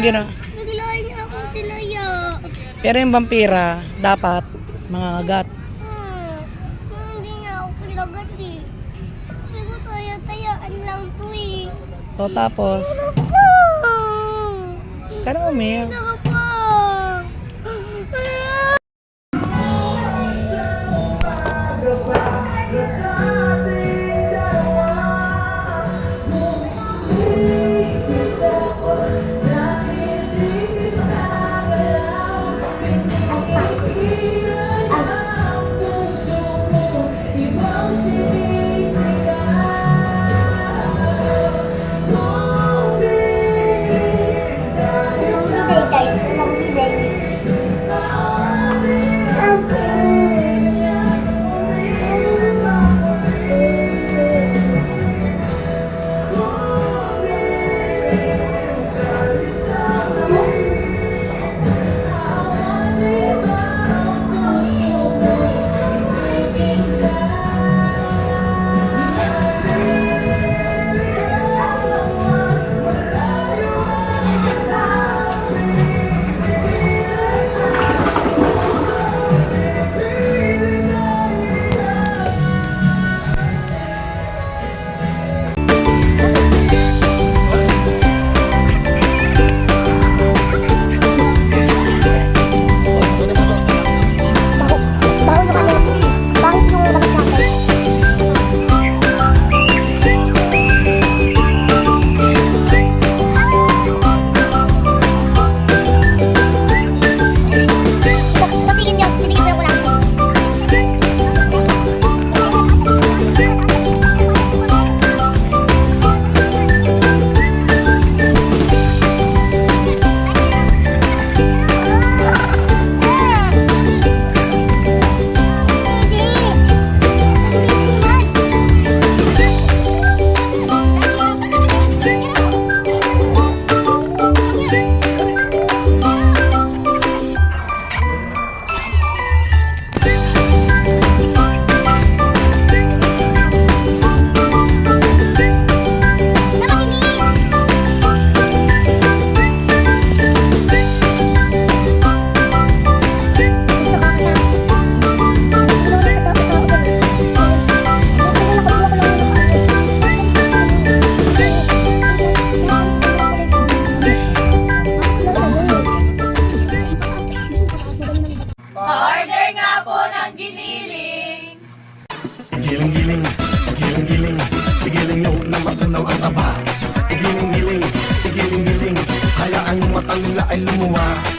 gina. Bigla niya akong tinaya. Pero yung vampira, dapat mga agat. Hindi niya ako kinagat eh. Pero taya-tayaan lang to eh. O tapos, kaya umiyak. Ano pa? Guys, walang biday. Pa-order nga po ng giniling. Giling-giling, giling-giling, igiling nyo na matunaw ang taba. Igiling-giling, igiling-giling, hayaan yung mata nila ay lumuwa.